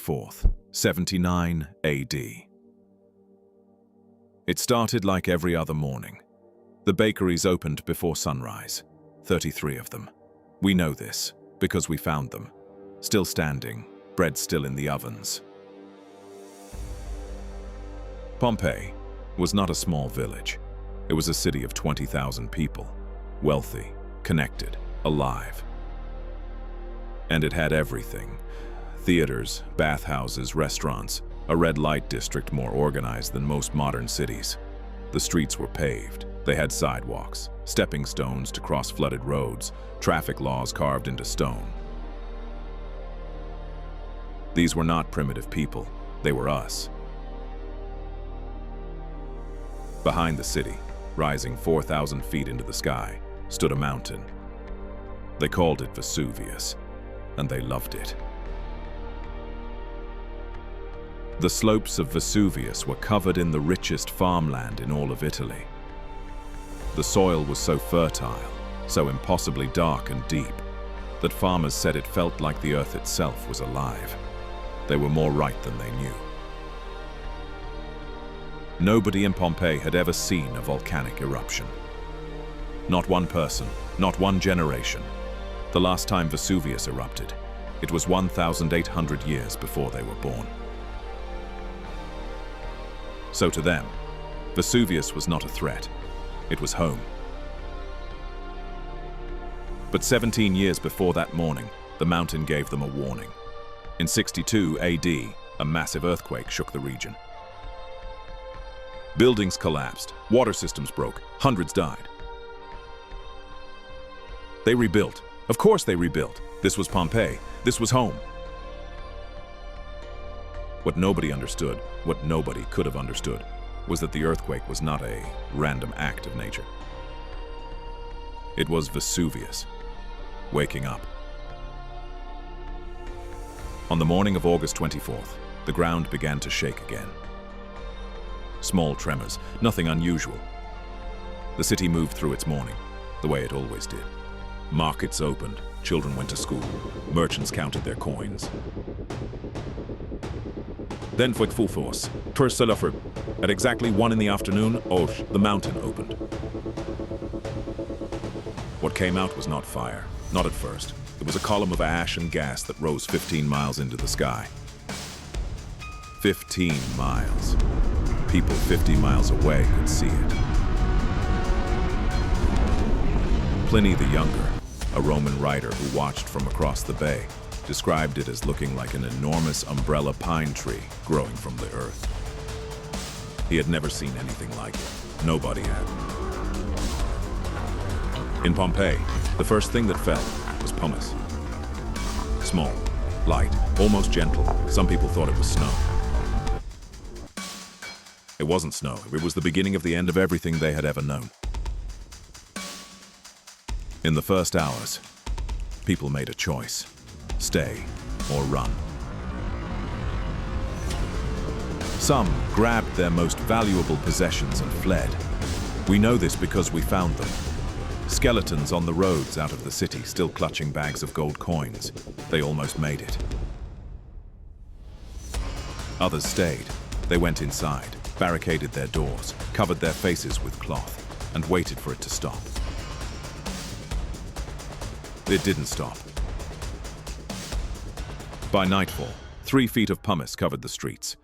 24th, 79 AD. It started like every other morning. The bakeries opened before sunrise, 33 of them. We know this because we found them, still standing, bread still in the ovens. Pompeii was not a small village. It was a city of 20,000 people, wealthy, connected, alive. And it had everything: theaters, bathhouses, restaurants, a red light district more organized than most modern cities. The streets were paved. They had sidewalks, stepping stones to cross flooded roads, traffic laws carved into stone. These were not primitive people. They were us. Behind the city, rising 4,000 feet into the sky, stood a mountain. They called it Vesuvius, and they loved it. The slopes of Vesuvius were covered in the richest farmland in all of Italy. The soil was so fertile, so impossibly dark and deep, that farmers said it felt like the earth itself was alive. They were more right than they knew. Nobody in Pompeii had ever seen a volcanic eruption. Not one person, not one generation. The last time Vesuvius erupted, it was 1,800 years before they were born. So to them, Vesuvius was not a threat. It was home. But 17 years before that morning, the mountain gave them a warning. In 62 AD, a massive earthquake shook the region. Buildings collapsed, water systems broke, hundreds died. They rebuilt. Of course they rebuilt. This was Pompeii. This was home. What nobody understood, what nobody could have understood, was that the earthquake was not a random act of nature. It was Vesuvius waking up. On the morning of August 24th, the ground began to shake again. Small tremors, nothing unusual. The city moved through its mourning, the way it always did. Markets opened, children went to school, merchants counted their coins. Then with full force, at exactly 1 in the afternoon, the mountain opened. What came out was not fire, not at first. It was a column of ash and gas that rose 15 miles into the sky. 15 miles. People 50 miles away could see it. Pliny the Younger, a Roman writer who watched from across the bay, described it as looking like an enormous umbrella pine tree growing from the earth. He had never seen anything like it. Nobody had. In Pompeii, the first thing that fell was pumice. Small, light, almost gentle. Some people thought it was snow. It wasn't snow. It was the beginning of the end of everything they had ever known. In the first hours, people made a choice: stay or run. Some grabbed their most valuable possessions and fled. We know this because we found them. Skeletons on the roads out of the city, still clutching bags of gold coins. They almost made it. Others stayed. They went inside, barricaded their doors, covered their faces with cloth, and waited for it to stop. It didn't stop. By nightfall, 3 feet of pumice covered the streets.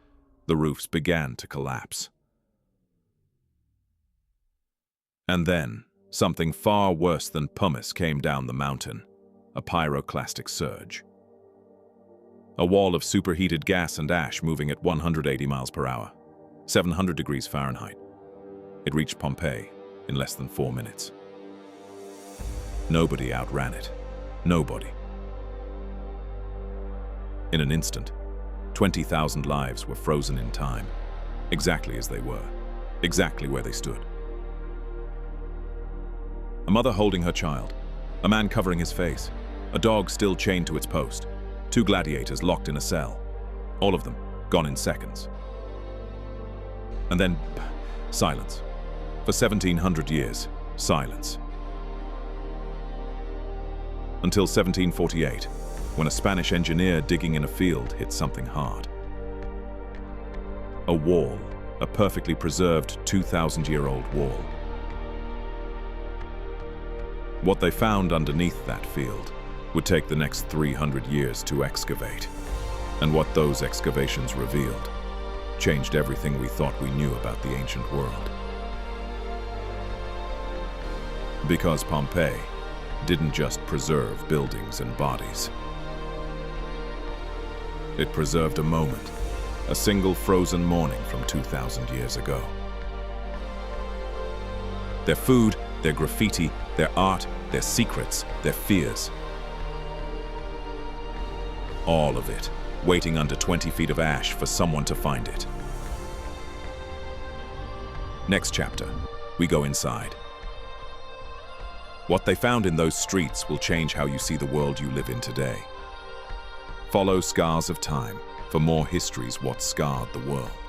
The roofs began to collapse. And then, something far worse than pumice came down the mountain: a pyroclastic surge. A wall of superheated gas and ash moving at 180 miles per hour, 700 degrees Fahrenheit. It reached Pompeii in less than 4 minutes. Nobody outran it. Nobody. In an instant, 20,000 lives were frozen in time, exactly as they were, exactly where they stood. A mother holding her child, a man covering his face, a dog still chained to its post, 2 gladiators locked in a cell, all of them gone in seconds. And then, silence. For 1,700 years, silence. Until 1748, when a Spanish engineer digging in a field hit something hard. A wall, a perfectly preserved 2,000-year-old wall. What they found underneath that field would take the next 300 years to excavate. And what those excavations revealed changed everything we thought we knew about the ancient world. Because Pompeii didn't just preserve buildings and bodies. It preserved a moment, a single frozen morning from 2,000 years ago. Their food, their graffiti, their art, their secrets, their fears. All of it, waiting under 20 feet of ash for someone to find it. Next chapter, we go inside. What they found in those streets will change how you see the world you live in today. Follow Scars of Time for more histories what scarred the world.